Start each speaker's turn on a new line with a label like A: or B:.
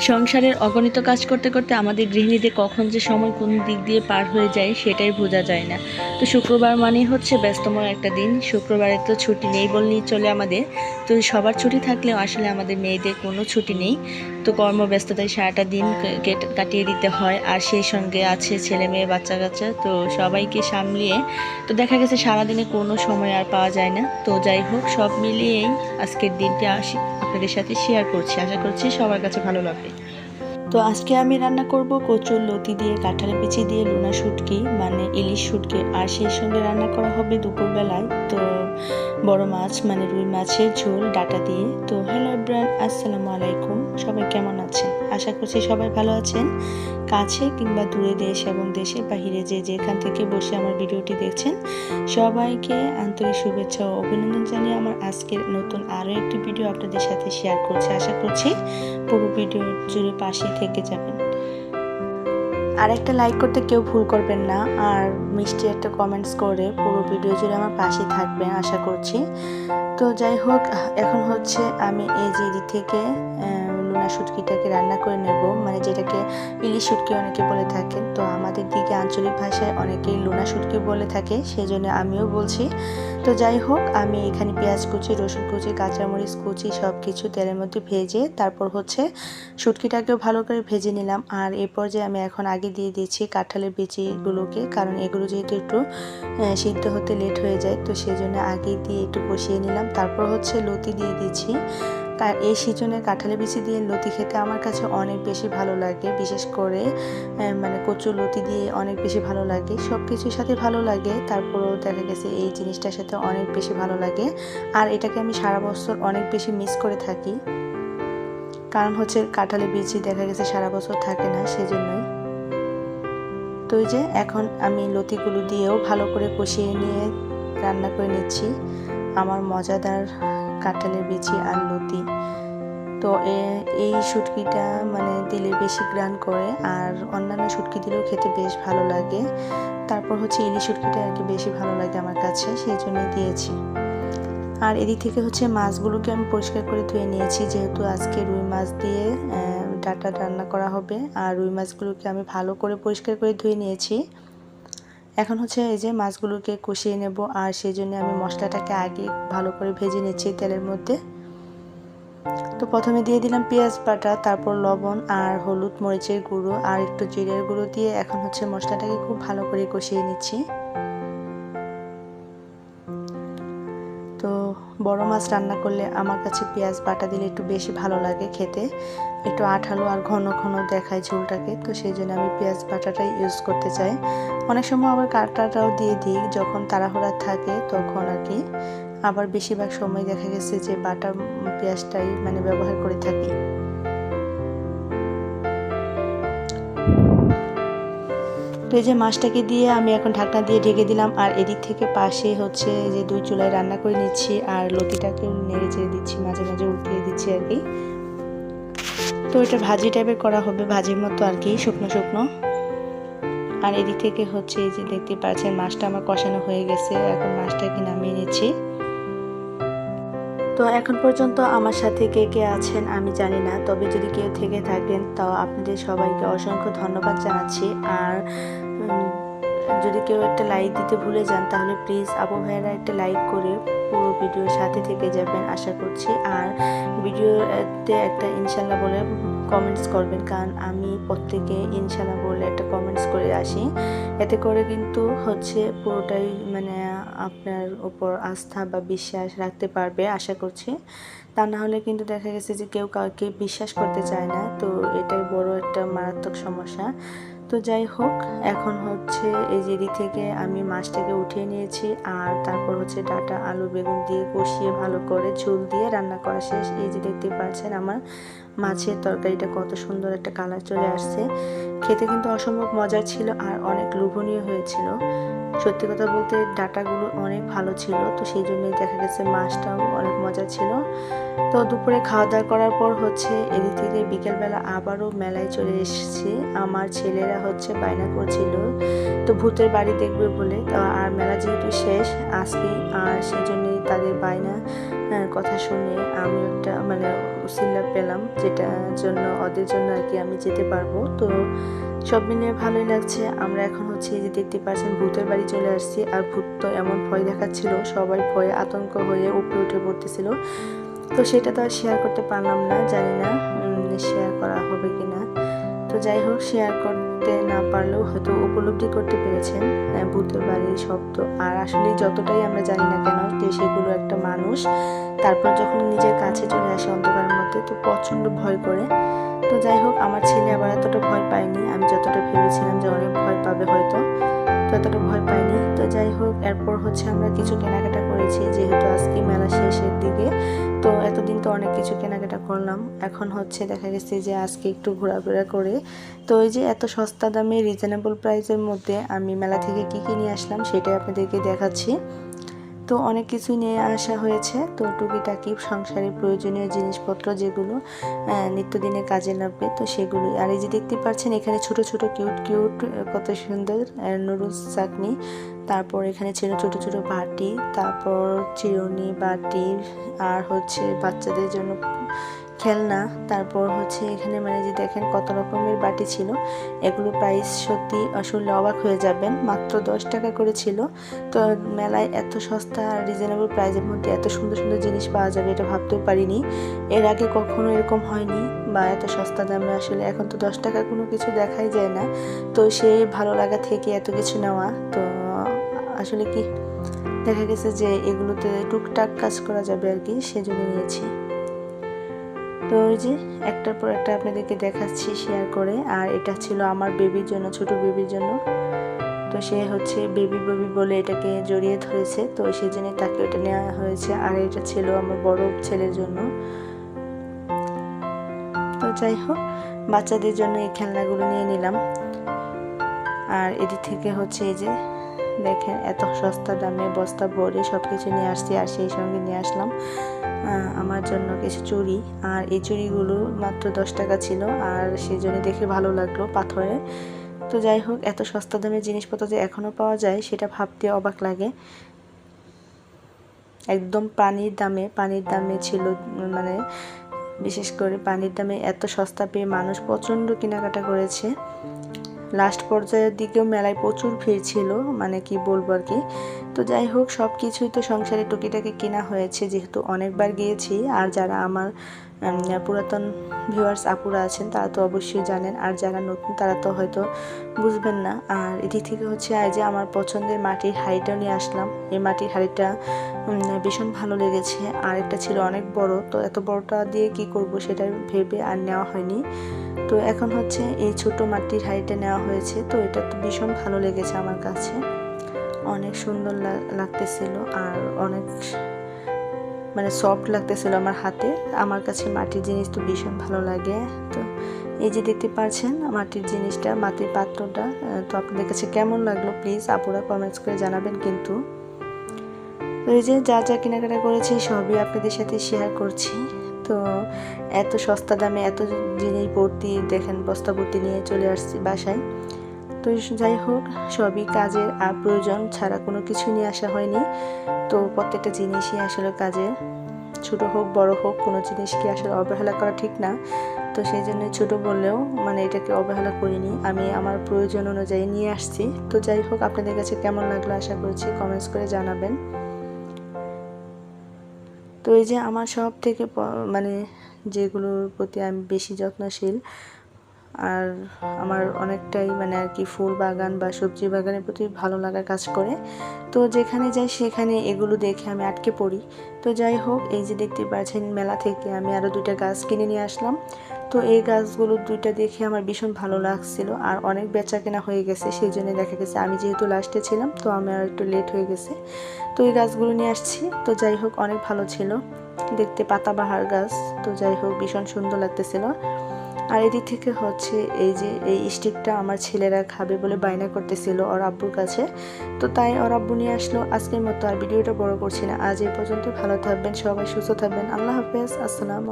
A: সংসারের অগণিত কাজ করতে করতে আমাদের গৃহিণীদের কখন যে সময় কোন দিক দিয়ে পার হয়ে যায় সেটাই বোঝা যায় না। তো শুক্রবার মানেই হচ্ছে ব্যস্তময় একটা দিন। শুক্রবারে তো ছুটি নেই বললেই চলে আমাদের। তো সবার ছুটি থাকলেও আসলে আমাদের মেয়েদের কোনো ছুটি নেই। তো কর্মব্যস্ততায় সারাটা দিন কাটিয়ে দিতে হয়, আর সেই সঙ্গে আছে ছেলে মেয়ে বাচ্চা কাচ্চা, তো সবাইকে সামলিয়ে তো দেখা গেছে সারাদিনে কোনো সময় আর পাওয়া যায় না। তো যাই হোক, সব মিলিয়েই আজকের দিনটি আপনাদের সাথে শেয়ার করছি। আশা করছি সবার কাছে ভালো লাগবে। তো আজকে আমি রান্না করব কচুর লতি দিয়ে, কাঁঠালের বিচি দিয়ে লুনা শুটকি মানে ইলিশ শুটকি, আর সেই সঙ্গে রান্না করা হবে দুপুরবেলায় তো বড় মাছ মানে রুই মাছের ঝোল ডাটা দিয়ে। তো হ্যালো এভরিওয়ান, আসসালামু আলাইকুম। সবাই কেমন আছেন? আশা করছি সবাই ভালো আছেন। কাছে কিংবা দূরে, দেশ এবং দেশের বাহিরে যে যেখান থেকে বসে আমার ভিডিওটি দেখছেন, সবাইকে আন্তরিক শুভেচ্ছা ও অভিনন্দন জানিয়ে আমার আজকের নতুন আরও একটি ভিডিও আপনাদের সাথে শেয়ার করছি। আশা করছি পুরো ভিডিও জুড়ে পাশেই থেকে যাবেন। আর একটা লাইক করতে কেউ ভুল করবেন না, আর মিষ্টি একটা কমেন্টস করে পুরো ভিডিও জুড়ে আমার পাশে থাকবেন আশা করছি। তো যাই হোক, এখন হচ্ছে আমি এই যে দিক থেকে লুনা শুটকিটাকে রান্না করে নেব, মানে যেটাকে ইলিশ শুটকি অনেকে বলে থাকেন। তো আমাদের দিকে আঞ্চলিক ভাষায় অনেকেই লুনা শুটকি বলে থাকে, সেই জন্য আমিও বলছি। তো যাই হোক, আমি এখানে পেঁয়াজ কুচি, রসুন কুচি, কাঁচামরিচ কুচি সব কিছু তেলের মধ্যে ভেজে তারপর হচ্ছে শুটকিটাকেও ভালো করে ভেজে নিলাম। আর এরপর যে আমি এখন আগে দিয়ে দিচ্ছি কাঁঠালের বিচিগুলোকে, কারণ এগুলো যেহেতু একটু সিদ্ধ হতে লেট হয়ে যায়, তো সেই জন্য আগে দিয়ে একটু কষিয়ে নিলাম। তারপর হচ্ছে লতি দিয়ে দিচ্ছি। এই সিজনে কাঁঠালের বিচি দিয়ে লতি খেতে আমার কাছে অনেক বেশি ভালো লাগে, বিশেষ করে মানে কচুর লতি দিয়ে অনেক বেশি ভালো লাগে। সব কিছুর সাথে ভালো লাগে, তারপরেও দেখা গেছে এই জিনিসটার সাথে অনেক বেশি ভালো লাগে। আর এটাকে আমি সারা বছর অনেক বেশি মিস করে থাকি, কারণ হচ্ছে কাঁঠালের বিচি দেখা গেছে সারা বছর থাকে না, সেজন্যই। তো এই যে এখন আমি লতিগুলো দিয়েও ভালো করে কষিয়ে নিয়ে রান্না করে নিচ্ছি আমার মজাদার কাঁঠালের বিচি আর লতি। তো এই শুটকিটা মানে দিলে বেশি গ্রান করে, আর অন্যান্য শুটকি দিলেও খেতে বেশ ভালো লাগে। তারপর হচ্ছে ইলিশ শুটকিটা আর কি বেশি ভালো লাগে আমার কাছে, সেই জন্যই দিয়েছি। আর এদিক থেকে হচ্ছে মাছগুলোকে আমি পরিষ্কার করে ধুয়ে নিয়েছি, যেহেতু আজকে রুই মাছ দিয়ে ডাটা রান্না করা হবে। আর রুই মাছগুলোকে আমি ভালো করে পরিষ্কার করে ধুয়ে নিয়েছি। এখন হচ্ছে এই যে মাছগুলোকে কষিয়ে নেব, আর সেই জন্য আমি মশলাটাকে আগে ভালো করে ভেজে নিচ্ছি তেলের মধ্যে। তো প্রথমে দিয়ে দিলাম পেঁয়াজ বাটা, তারপর লবণ আর হলুদ, মরিচের গুঁড়ো আর একটু জিরের গুঁড়ো দিয়ে এখন হচ্ছে মশলাটাকে খুব ভালো করে কষিয়ে নিচ্ছি। তো বড় মাছ রান্না করলে আমার কাছে পেঁয়াজ বাটা দিলে একটু বেশি ভালো লাগে খেতে, একটু আঠালো আর ঘন ঘন দেখায় ঝোলটাকে, তো সেই জন্য আমি পেঁয়াজ বাটাটাই ইউজ করতে চাই। অনেক সময় আবার কাঁটাটাও দিয়ে দিই যখন তাড়াহুড়া থাকে তখন আর কি। আবার বেশিরভাগ সময় দেখা গেছে যে বাটা পেঁয়াজটাই মানে ব্যবহার করে থাকি। তো এই যে মাছটাকে দিয়ে আমি এখন ঢাকনা দিয়ে ঢেকে দিলাম, আর এদিক থেকে পাশে হচ্ছে যে দুই চুলায় রান্না করে নিচ্ছি, আর লতিটাকেও নেড়ে চেড়ে দিচ্ছি, মাঝে মাঝে উল্টিয়ে দিচ্ছি আর কি। তো এটা ভাজি টাইপের করা হবে, ভাজির মতো আর কি, শুকনো শুকনো। আর এদিক থেকে হচ্ছে এই যে দেখতে পাচ্ছেন মাছটা আমার কষানো হয়ে গেছে, এখন মাছটাকে নামিয়ে নিচ্ছি। তো এখন পর্যন্ত আমার সাথে কে কে আছেন আমি জানি না, তবে যদি কেউ থেকে থাকেন তাও আপনাদের সবাইকে অসংখ্য ধন্যবাদ জানাচ্ছি। আর যদি কেউ একটা লাইক দিতে ভুলে যান তাহলে প্লিজ আপু ভাইয়েরা একটা লাইক করে পুরো ভিডিওর সাথে থেকে যাবেন আশা করছি। আর ভিডিওতে একটা ইনশাল্লাহ বলে কমেন্টস করবেন, কারণ আমি প্রত্যেকে ইনশাল্লাহ বলে একটা কমেন্টস করে আসি। এতে করে কিন্তু হচ্ছে পুরোটাই মানে আপনার উপর আস্থা বা বিশ্বাস রাখতে পারবে আশা করছি। তা না হলে কিন্তু দেখা গেছে যে কেউ কাউকে বিশ্বাস করতে চায় না, তো এটাই বড় একটা মারাত্মক সমস্যা। তো যাই হোক, এখন হচ্ছে এই যে দিক থেকে আমি মাছটাকে উঠিয়ে নিয়েছি, আর তারপর হচ্ছে ডাটা আলু বেগুন দিয়ে কষিয়ে ভালো করে ঝোল দিয়ে রান্না করা শেষ। এই যে দেখতে পাচ্ছেন আমার মাছের তরকারিটা কত সুন্দর একটা কালার চলে আসছে, খেতে কিন্তু অসম্ভব মজার ছিল আর অনেক লোভনীয় হয়েছিল। সত্যি কথা বলতে ডাটাগুলো অনেক ভালো ছিল, তো সেই জন্যই দেখা গেছে মাছটাও অনেক মজা ছিল। তো দুপুরে খাওয়া দাওয়া করার পর হচ্ছে এদিক থেকে বিকেলবেলা আবারও মেলায় চলে এসেছি। আমার ছেলেরা হচ্ছে বায়না করছিল তো ভূতের বাড়ি দেখবে বলে, আর মেলা যেহেতু শেষ আজকে, আর সেই জন্যই তাদের বায়না কথা শুনে আমি একটা মানে উসিলা পেলাম, যেটার জন্য ওদের জন্য আর কি আমি যেতে পারবো। তো সব মিলিয়ে ভালোই লাগছে। আমরা এখন হচ্ছে এই যে দেখতে পাচ্ছেন ভূতের বাড়ি চলে আসছি। আর ভূত তো এমন ভয় দেখাচ্ছিল, সবাই ভয়ে আতঙ্ক হয়ে উপরে উঠে পড়তেছিল। তো সেটা তো আর শেয়ার করতে পারলাম না, জানি না শেয়ার করা হবে কিনা। তো যাই হোক, শেয়ার করতে না পারলেও হয়তো উপলব্ধি করতে পেরেছেন ভূতের বাড়ির শব্দ। আর আসলে যতটাই আমরা জানি না কেন যে সেগুলো একটা মানুষ, তারপর যখন নিজের কাছে চলে আসে অন্ধকারের মধ্যে তো প্রচণ্ড ভয় করে। তো যাই হোক, আমার ছেলে আবার এতটা ভয় পায়নি, আমি যতটা ভেবেছিলাম যে অনেক ভয় পাবে হয়তো, তো এতটা ভয় পাইনি। তো যাই হোক, এরপর হচ্ছে আমরা কিছু কেনাকাটা করেছি, যেহেতু আজকে মেলা শেষের দিকে। তো এতদিন তো অনেক কিছু কেনাকাটা করলাম, এখন হচ্ছে দেখা গেছে যে আজকে একটু ঘোরাফেরা করে। তো ওই যে এত সস্তা দামে রিজনেবল প্রাইসের মধ্যে আমি মেলা থেকে কী কী নিয়ে আসলাম সেটাই আপনাদেরকে দেখাচ্ছি। তো অনেক কিছু নিয়ে আসা হয়েছে। তো টুকিটাকি সংসারের প্রয়োজনীয় জিনিসপত্র যেগুলো নিত্যদিনে কাজে লাগবে, তো সেগুলোই। আর এই যে দেখতে পাচ্ছেন এখানে ছোট ছোট কিউট কিউট কত সুন্দর নুডলস চাটনি, তারপর এখানে ছিল ছোট ছোট বাটি, তারপর চিরুনি বাটি, আর হচ্ছে বাচ্চাদের জন্য খেলনা, তারপর হচ্ছে এখানে মানে যে দেখেন কত রকমের বাটি ছিল। এগুলো প্রাইস সত্যি আসলে অবাক হয়ে যাবেন, মাত্র 10 টাকা করে ছিল। তো মেলায় এত সস্তা আর রিজনেবল প্রাইসের মধ্যে এত সুন্দর সুন্দর জিনিস পাওয়া যাবে এটা ভাবতেও পারিনি। এর আগে কখনো এরকম হয়নি, বা এত সস্তা দামে আসলে এখন তো 10 টাকা কোনো কিছু দেখাই যায় না। তো সেই ভালো লাগা থেকে এত কিছু নেওয়া, তো আসলে কি দেখা গেছে যে এগুলোতে টুকটাক কাজ করা যাবে আর কি, সেজন্য নিয়েছি। তো ওই যে একটার পর একটা আপনাদেরকে দেখাচ্ছি শেয়ার করে। আর এটা ছিল আমার বেবির জন্য, ছোট বেবির জন্য। তো সে হচ্ছে বেবি বেবি বলে এটাকে জড়িয়ে ধরেছে, তো সেই জন্য তাকে ওটা নেওয়া হয়েছে। আর এটা ছিল আমার বড় ছেলের জন্য। তো যাই হোক, বাচ্চাদের জন্য এই খেলনাগুলো নিয়ে নিলাম। আর এদিক থেকে হচ্ছে এই যে দেখেন এত সস্তা দামে বস্তা ভরে সব কিছু নিয়ে আসছি। আর সেই সঙ্গে নিয়ে আসলাম আমার জন্য কিছু চুড়ি। আর এই চুড়িগুলো মাত্র 10 টাকা ছিল, আর সেই জন্য দেখে ভালো লাগলো, পাথরের। তো যাই হোক, এত সস্তা দামের জিনিসপত্র যে এখনও পাওয়া যায় সেটা ভাবতে অবাক লাগে। একদম পানির দামে ছিল, মানে বিশেষ করে পানির দামে এত সস্তা পেয়ে মানুষ প্রচণ্ড কেনাকাটা করেছে। লাস্ট পর্যায়ের দিকেও মেলায় প্রচুর ভিড় ছিল, মানে কি বলবো আর কি। তো যাই হোক, সব কিছুই তো সংসারে টুকিটাকি কেনা হয়েছে, যেহেতু অনেকবার গিয়েছি। আর যারা আমার পুরাতন ভিউয়ার্স আপুরা আছেন তারা তো অবশ্যই জানেন, আর যারা নতুন তারা তো হয়তো বুঝবেন না। আর এদিক থেকে হচ্ছে আজ যে আমার পছন্দের মাটির হাঁড়িটাও নিয়ে আসলাম। এই মাটির হাঁড়িটা ভীষণ ভালো লেগেছে। আর একটা ছিল অনেক বড়, তো এত বড়টা দিয়ে কি করব সেটা ভেবে আর নেওয়া হয়নি। তো এখন হচ্ছে এই ছোট মাটির হাঁড়িটা নেওয়া হয়েছে। তো এটা তো ভীষণ ভালো লেগেছে আমার কাছে, অনেক সুন্দর লাগতেছিল, আর অনেক মানে সফট লাগতেছিল আমার হাতে। আমার কাছে মাটির জিনিস তো ভীষণ ভালো লাগে। তো এই যে দেখতে পাচ্ছেন মাটির জিনিসটা, মাটির পাত্রটা, তো আপনাদের কাছে কেমন লাগলো প্লিজ আপুরা কমেন্টস করে জানাবেন কিন্তু। তো এই যে যা যা কেনাকাটা করেছি সবই আপনাদের সাথে শেয়ার করছি। তো এত সস্তা দামে এত জিনিস ভর্তি, দেখেন বস্তা ভর্তি নিয়ে চলে আসছি বাসায়। তো যাই হোক, সবই কাজের, আর প্রয়োজন ছাড়া কোনো কিছু নিয়ে আসা হয়নি। তো প্রত্যেকটা জিনিসই আসলে কাজে, ছোট হোক বড় হোক, কোনো জিনিসকে আসলে অবহেলা করা ঠিক না। তো সেই জন্য ছোট বললেও মানে এটাকে অবহেলা করিনি, আমি আমার প্রয়োজন অনুযায়ী নিয়ে আসছি। তো যাই হোক, আপনাদের কাছে কেমন লাগলো আশা করছি কমেন্টস করে জানাবেন। তো এই যে আমার সব থেকে মানে যেগুলোর প্রতি আমি বেশি যত্নশীল, আর আমার অনেকটাই মানে আর কি ফুল বাগান বা সবজি বাগানের প্রতি ভালো লাগা কাজ করে। তো যেখানে যাই সেখানে এগুলো দেখে আমি আটকে পড়ি। তো যাই হোক, এই যে দেখতে পাচ্ছেন মেলা থেকে আমি আরও 2টা গাছ কিনে নিয়ে আসলাম। তো এই গাছগুলো 2টা দেখে আমার ভীষণ ভালো লাগছিল, আর অনেক বেচা কেনা হয়ে গেছে। সেই জন্য দেখা গেছে আমি যেহেতু লাস্টে ছিলাম, তো আমি আর একটু লেট হয়ে গেছে। তো এই গাছগুলো নিয়ে আসছি। তো যাই হোক, অনেক ভালো ছিল দেখতে, পাতাবাহার গাছ। তো যাই হোক, ভীষণ সুন্দর লাগতেছিল। আর এদিক থেকে হচ্ছে এই যে এই স্টিকটা আমার ছেলেরা খাবে বলে বায়না করতেছিল ওর আব্বুর কাছে। তো তাই ওর আব্বু নিয়ে আসলো। আজকের মতো আর ভিডিওটা বড় করছি না, আজ এই পর্যন্ত। ভালো থাকবেন সবাই, সুস্থ থাকবেন। আল্লাহ হাফেজ, আসসালাম।